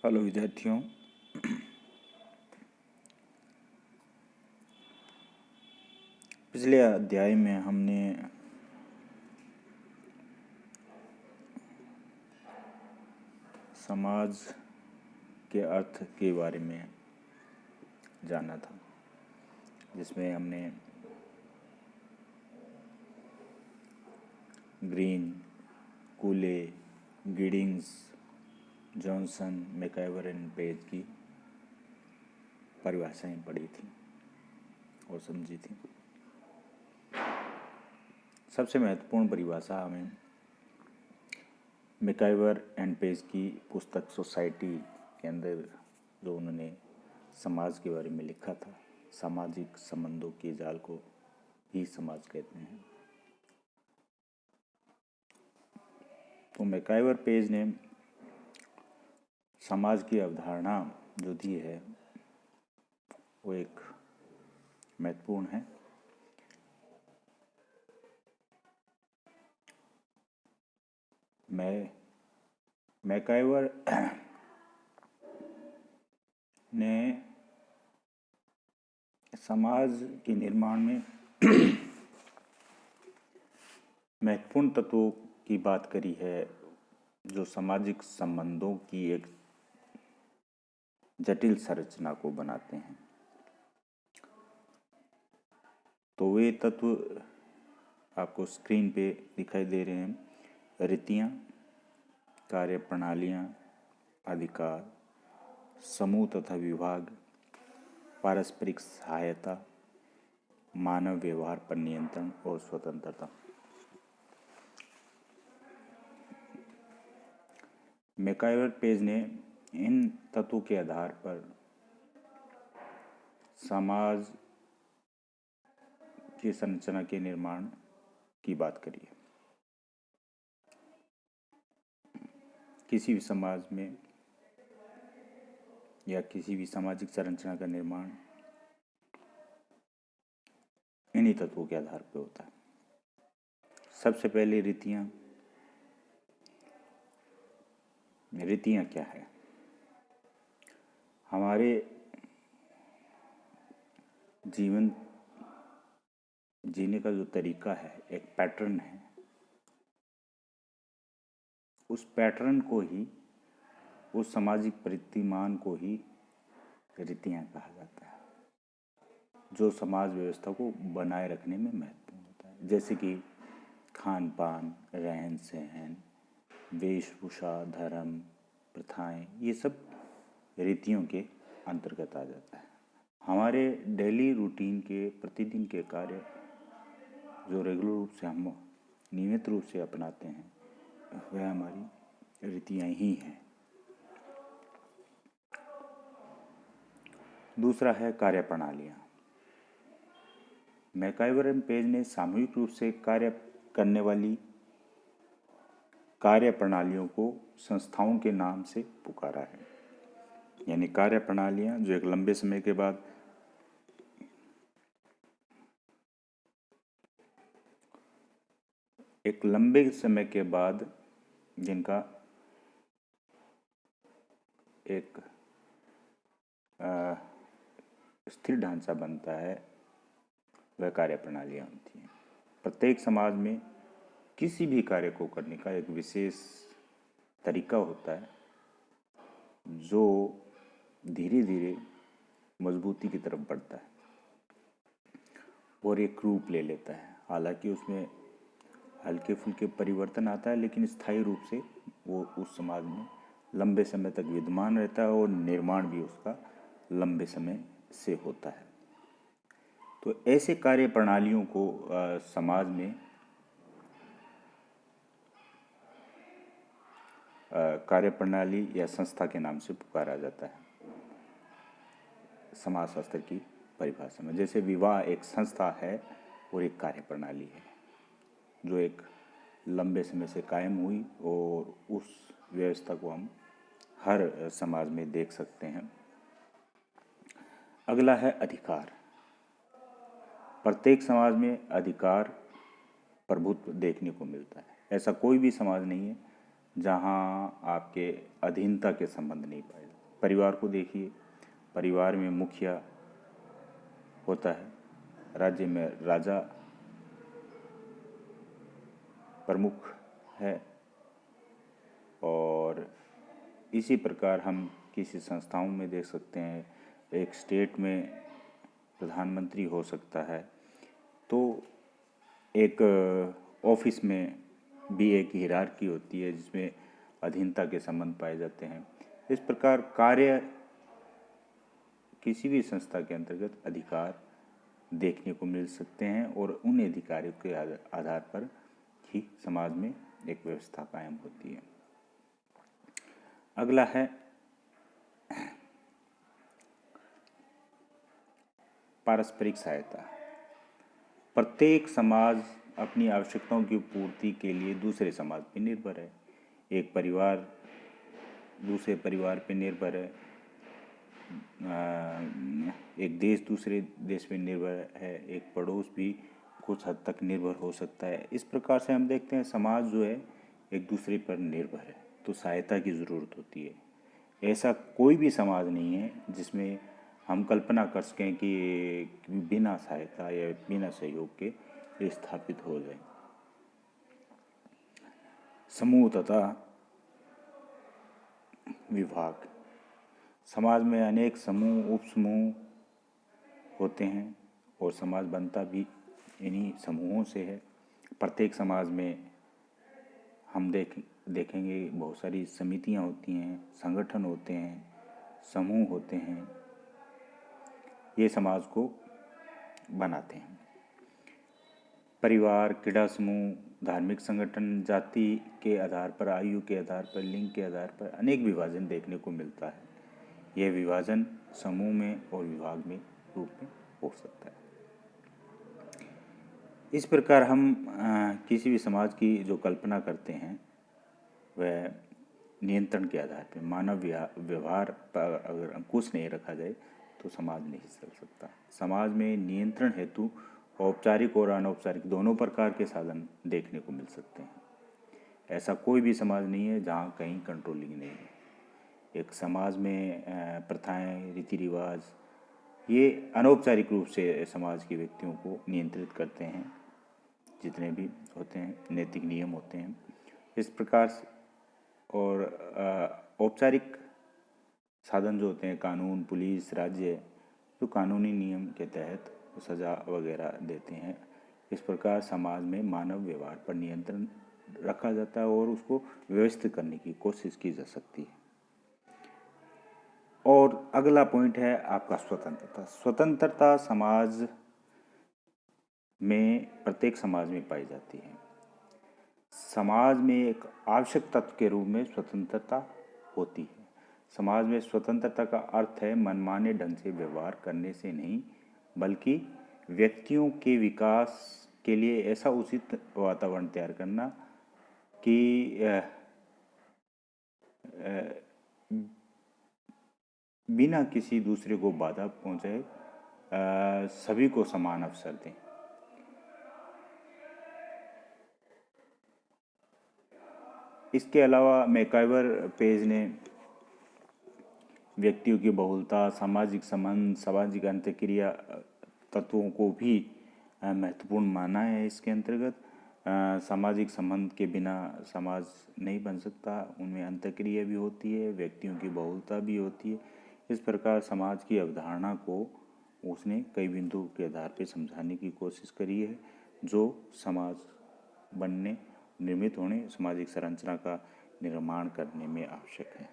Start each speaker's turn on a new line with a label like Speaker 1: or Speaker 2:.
Speaker 1: Hello विद्यार्थियों। पिछले अध्याय में हमने समाज के अर्थ के बारे में जाना था, जिसमें हमने green, कूले, Giddings, Johnson, MacIver and page की परिभाषाएं पढ़ी थी और समझी थी। सबसे महत्वपूर्ण परिभाषा हमें मैकाइवर एंड पेज की पुस्तक सोसाइटी के अंदर जो उन्होंने समाज के बारे में लिखा था, सामाजिक संबंधों के जाल को ही समाज कहते हैं। तो मैकाइवर पेज ने समाज की अवधारणा जो दी है वो एक महत्वपूर्ण है। मैकाइवर ने समाज के निर्माण में महत्वपूर्ण तत्वों की बात करी है जो सामाजिक संबंधों की एक जटिल संरचना को बनाते हैं। तो वे तत्व आपको स्क्रीन पे दिखाई दे रहे हैं। रीतियाँ, कार्य प्रणालियाँ, अधिकार, समूह तथा विभाग, पारस्परिक सहायता, मानव व्यवहार पर नियंत्रण और स्वतंत्रता। मैकाइवर पेज ने इन तत्वों के आधार पर समाज की संरचना के निर्माण की बात करी है। किसी भी समाज में या किसी भी सामाजिक संरचना का निर्माण इन्हीं तत्वों के आधार पर होता है। सबसे पहले रीतियाँ। रीतियाँ क्या है? हमारे जीवन जीने का जो तरीका है, एक पैटर्न है। उस पैटर्न को ही, उस सामाजिक प्रतिमान को ही रीतियाँ कहा जाता है, जो समाज व्यवस्था को बनाए रखने में महत्वपूर्ण होता है। जैसे कि खान पान, रहन सहन, वेशभूषा, धर्म, प्रथाएं, ये सब रीतियों के अंतर्गत आ जाता है। हमारे डेली रूटीन के, प्रतिदिन के कार्य जो रेगुलर रूप से हम नियमित रूप से अपनाते हैं, वह हमारी रीतियाँ ही हैं। दूसरा है कार्य प्रणालियाँ। मैकाइवर एंड पेज ने सामूहिक रूप से कार्य करने वाली कार्य प्रणालियों को संस्थाओं के नाम से पुकारा है। यानी कार्य प्रणालियाँ जो एक लंबे समय के बाद जिनका एक स्थिर ढांचा बनता है, वह कार्य प्रणालियाँ होती हैं। प्रत्येक समाज में किसी भी कार्य को करने का एक विशेष तरीका होता है जो धीरे धीरे मजबूती की तरफ बढ़ता है और एक रूप ले लेता है। हालांकि उसमें हल्के फुल्के परिवर्तन आता है, लेकिन स्थायी रूप से वो उस समाज में लंबे समय तक विद्यमान रहता है और निर्माण भी उसका लंबे समय से होता है। तो ऐसे कार्य प्रणालियों को समाज में कार्य प्रणाली या संस्था के नाम से पुकारा जाता है समाजशास्त्र की परिभाषा में। जैसे विवाह एक संस्था है और एक कार्य प्रणाली है जो एक लंबे समय से कायम हुई, और उस व्यवस्था को हम हर समाज में देख सकते हैं। अगला है अधिकार। प्रत्येक समाज में अधिकार प्रभुत्व देखने को मिलता है। ऐसा कोई भी समाज नहीं है जहां आपके अधीनता के संबंध नहीं पाए जाते। परिवार को देखिए, परिवार में मुखिया होता है, राज्य में राजा प्रमुख है, और इसी प्रकार हम किसी संस्थाओं में देख सकते हैं, एक स्टेट में प्रधानमंत्री हो सकता है, तो एक ऑफिस में भी एक हिरार्की होती है जिसमें अधीनता के संबंध पाए जाते हैं। इस प्रकार कार्य किसी भी संस्था के अंतर्गत अधिकार देखने को मिल सकते हैं, और उन अधिकारों के आधार पर ही समाज में एक व्यवस्था कायम होती है। अगला है पारस्परिक सहायता। प्रत्येक समाज अपनी आवश्यकताओं की पूर्ति के लिए दूसरे समाज पर निर्भर है। एक परिवार दूसरे परिवार पर निर्भर है, एक देश दूसरे देश पे निर्भर है, एक पड़ोस भी कुछ हद तक निर्भर हो सकता है। इस प्रकार से हम देखते हैं समाज जो है एक दूसरे पर निर्भर है, तो सहायता की ज़रूरत होती है। ऐसा कोई भी समाज नहीं है जिसमें हम कल्पना कर सकें कि बिना सहायता या बिना सहयोग के स्थापित हो जाए। समूह तथा विभाग। समाज में अनेक समूह उप समूह होते हैं, और समाज बनता भी इन्हीं समूहों से है। प्रत्येक समाज में हम देखेंगे बहुत सारी समितियां होती हैं, संगठन होते हैं, समूह होते हैं, ये समाज को बनाते हैं। परिवार, क्रीड़ा समूह, धार्मिक संगठन, जाति के आधार पर, आयु के आधार पर, लिंग के आधार पर अनेक विभाजन देखने को मिलता है। यह विभाजन समूह में और विभाग में रूप में हो सकता है। इस प्रकार हम किसी भी समाज की जो कल्पना करते हैं वह नियंत्रण के आधार पर, मानव व्यवहार पर अगर अंकुश नहीं रखा जाए तो समाज नहीं चल सकता। समाज में नियंत्रण हेतु औपचारिक और अनौपचारिक दोनों प्रकार के साधन देखने को मिल सकते हैं। ऐसा कोई भी समाज नहीं है जहाँ कहीं कंट्रोलिंग नहीं है। एक समाज में प्रथाएं, रीति रिवाज, ये अनौपचारिक रूप से समाज के व्यक्तियों को नियंत्रित करते हैं, जितने भी होते हैं, नैतिक नियम होते हैं इस प्रकार। और औपचारिक साधन जो होते हैं, कानून, पुलिस, राज्य, जो कानूनी नियम के तहत सज़ा वगैरह देते हैं। इस प्रकार समाज में मानव व्यवहार पर नियंत्रण रखा जाता है और उसको व्यवस्थित करने की कोशिश की जा सकती है। और अगला पॉइंट है आपका स्वतंत्रता। स्वतंत्रता समाज में, प्रत्येक समाज में पाई जाती है। समाज में एक आवश्यक तत्व के रूप में स्वतंत्रता होती है। समाज में स्वतंत्रता का अर्थ है मनमाने ढंग से व्यवहार करने से नहीं, बल्कि व्यक्तियों के विकास के लिए ऐसा उचित वातावरण तैयार करना कि बिना किसी दूसरे को बाधा पहुंचाए सभी को समान अवसर दें। इसके अलावा मैकाइवर पेज ने व्यक्तियों की बहुलता, सामाजिक संबंध, सामाजिक अंतःक्रिया तत्वों को भी महत्वपूर्ण माना है। इसके अंतर्गत सामाजिक संबंध के बिना समाज नहीं बन सकता, उनमें अंतःक्रिया भी होती है, व्यक्तियों की बहुलता भी होती है। इस प्रकार समाज की अवधारणा को उसने कई बिंदुओं के आधार पर समझाने की कोशिश करी है, जो समाज बनने, निर्मित होने, सामाजिक संरचना का निर्माण करने में आवश्यक है।